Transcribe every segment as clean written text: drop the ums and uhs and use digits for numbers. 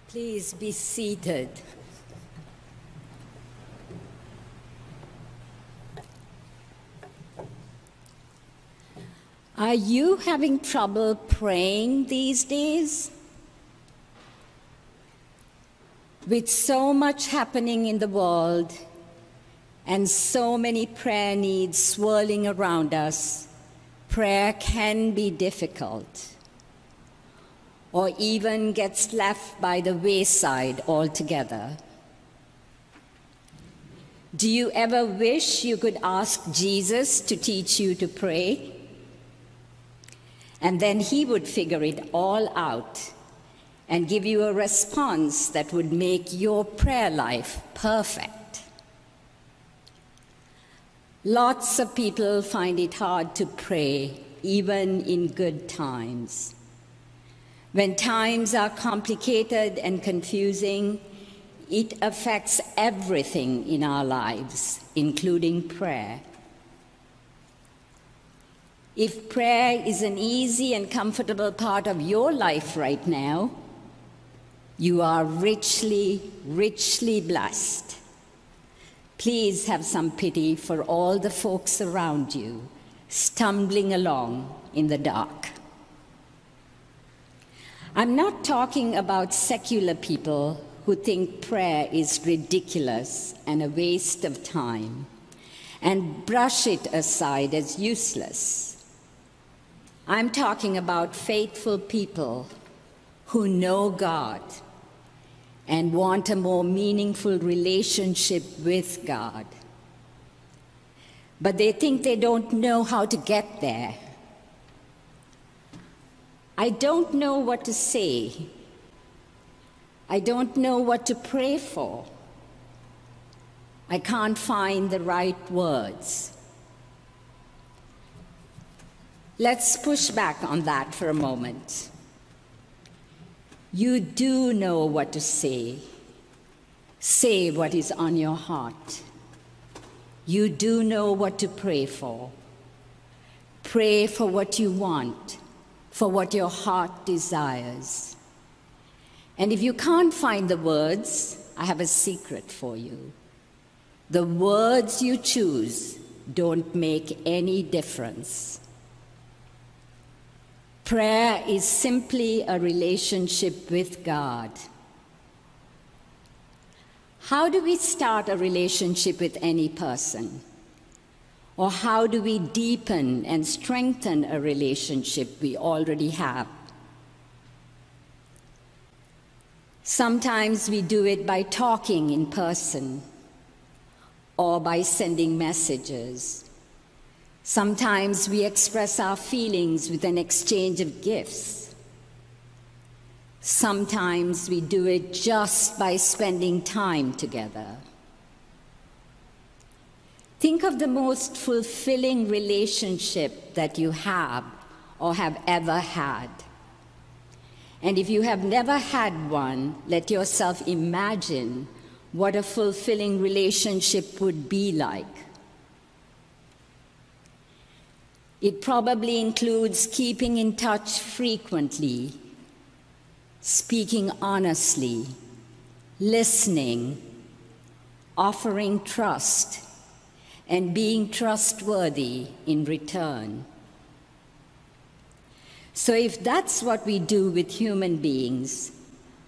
Please be seated. Are you having trouble praying these days? With so much happening in the world and so many prayer needs swirling around us, prayer can be difficult, or even gets left by the wayside altogether. Do you ever wish you could ask Jesus to teach you to pray? And then he would figure it all out and give you a response that would make your prayer life perfect. Lots of people find it hard to pray, even in good times. When times are complicated and confusing, it affects everything in our lives, including prayer. If prayer is an easy and comfortable part of your life right now, you are richly, richly blessed. Please have some pity for all the folks around you, stumbling along in the dark. I'm not talking about secular people who think prayer is ridiculous and a waste of time and brush it aside as useless. I'm talking about faithful people who know God and want a more meaningful relationship with God. But they think they don't know how to get there. I don't know what to say. I don't know what to pray for. I can't find the right words. Let's push back on that for a moment. You do know what to say. Say what is on your heart. You do know what to pray for. Pray for what you want, for what your heart desires. And if you can't find the words, I have a secret for you. The words you choose don't make any difference. Prayer is simply a relationship with God. How do we start a relationship with any person? Or how do we deepen and strengthen a relationship we already have? Sometimes we do it by talking in person or by sending messages. Sometimes we express our feelings with an exchange of gifts. Sometimes we do it just by spending time together. Think of the most fulfilling relationship that you have or have ever had. And if you have never had one, let yourself imagine what a fulfilling relationship would be like. It probably includes keeping in touch frequently, speaking honestly, listening, offering trust, and being trustworthy in return. So if that's what we do with human beings,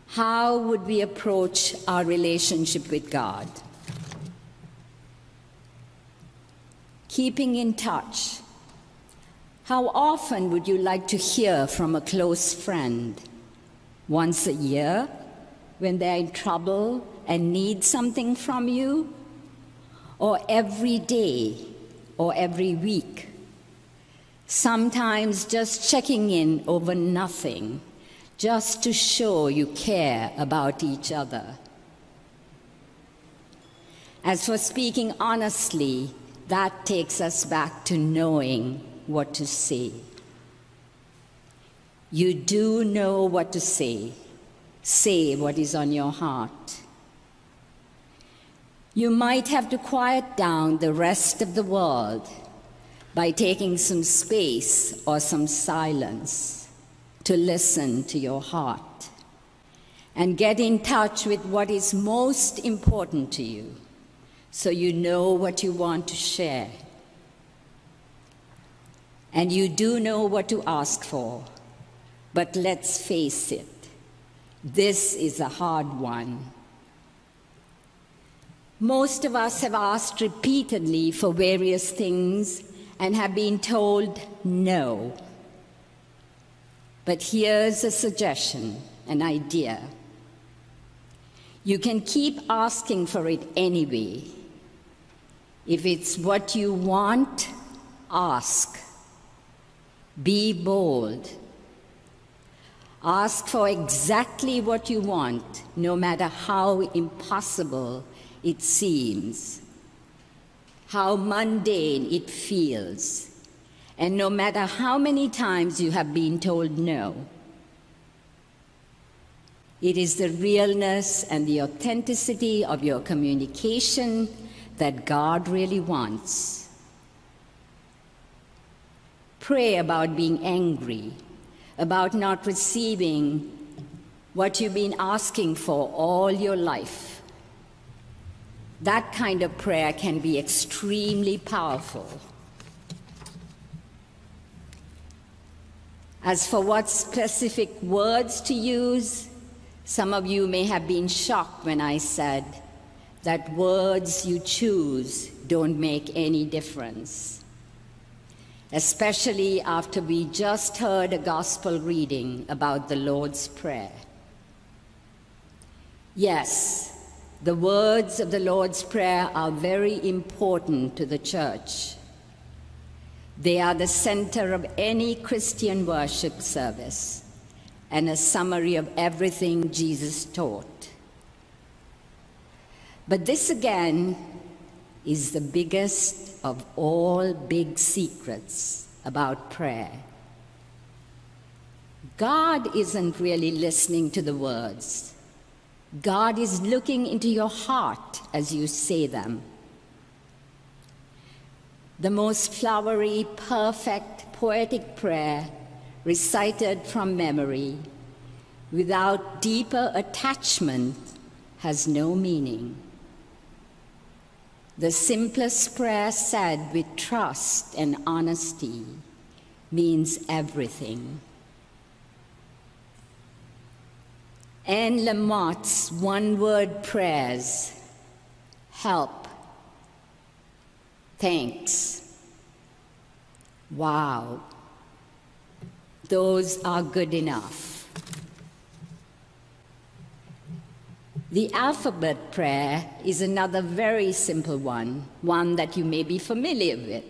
how would we approach our relationship with God? Keeping in touch. How often would you like to hear from a close friend? Once a year, when they're in trouble and need something from you? Or every day, or every week? Sometimes just checking in over nothing, just to show you care about each other. As for speaking honestly, that takes us back to knowing what to say. You do know what to say. Say what is on your heart. You might have to quiet down the rest of the world by taking some space or some silence to listen to your heart and get in touch with what is most important to you so you know what you want to share. And you do know what to ask for, but let's face it, this is a hard one. Most of us have asked repeatedly for various things and have been told no. But here's a suggestion, an idea. You can keep asking for it anyway. If it's what you want, ask. Be bold. Ask for exactly what you want, no matter how impossible it seems, how mundane it feels, and no matter how many times you have been told no. It is the realness and the authenticity of your communication that God really wants. Pray about being angry, about not receiving what you've been asking for all your life. That kind of prayer can be extremely powerful. As for what specific words to use, some of you may have been shocked when I said that words you choose don't make any difference, especially after we just heard a gospel reading about the Lord's Prayer. Yes, the words of the Lord's Prayer are very important to the church. They are the center of any Christian worship service and a summary of everything Jesus taught. But this again is the biggest of all big secrets about prayer. God isn't really listening to the words. God is looking into your heart as you say them. The most flowery, perfect, poetic prayer recited from memory without deeper attachment has no meaning. The simplest prayer said with trust and honesty means everything. Anne Lamott's one-word prayers, help, thanks, wow, those are good enough. The alphabet prayer is another very simple one that you may be familiar with.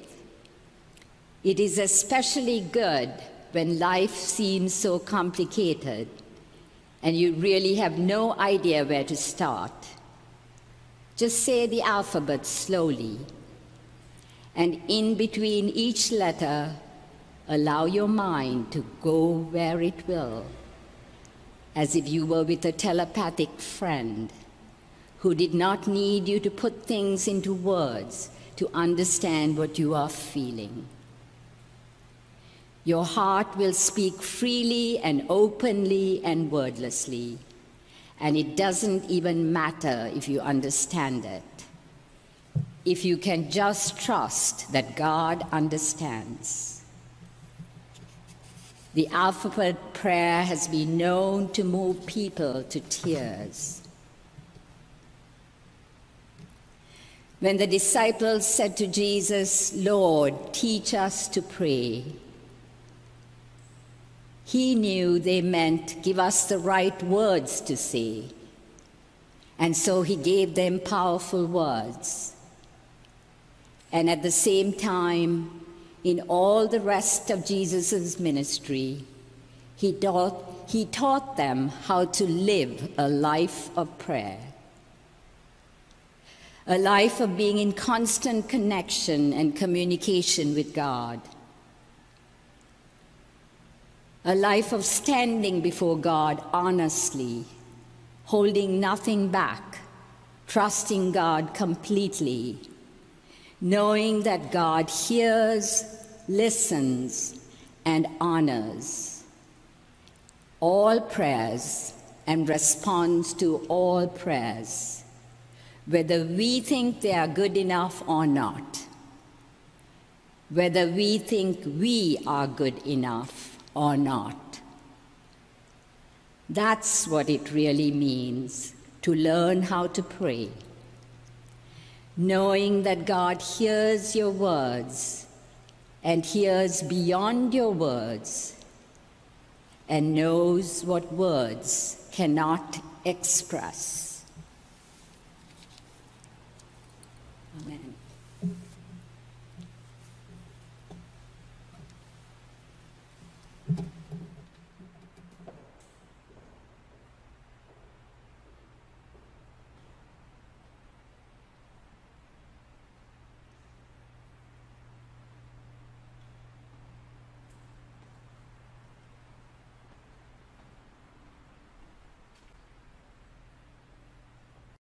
It is especially good when life seems so complicated and you really have no idea where to start. Just say the alphabet slowly, and in between each letter, allow your mind to go where it will, as if you were with a telepathic friend who did not need you to put things into words to understand what you are feeling. Your heart will speak freely and openly and wordlessly, and it doesn't even matter if you understand it, if you can just trust that God understands. The alphabet prayer has been known to move people to tears. When the disciples said to Jesus, "Lord, teach us to pray," he knew they meant give us the right words to say. And so he gave them powerful words. And at the same time, in all the rest of Jesus' ministry, he taught them how to live a life of prayer, a life of being in constant connection and communication with God, a life of standing before God honestly, holding nothing back, trusting God completely, knowing that God hears, listens, and honors all prayers and responds to all prayers, whether we think they are good enough or not, whether we think we are good enough or not. That's what it really means to learn how to pray, knowing that God hears your words and hears beyond your words and knows what words cannot express. Amen.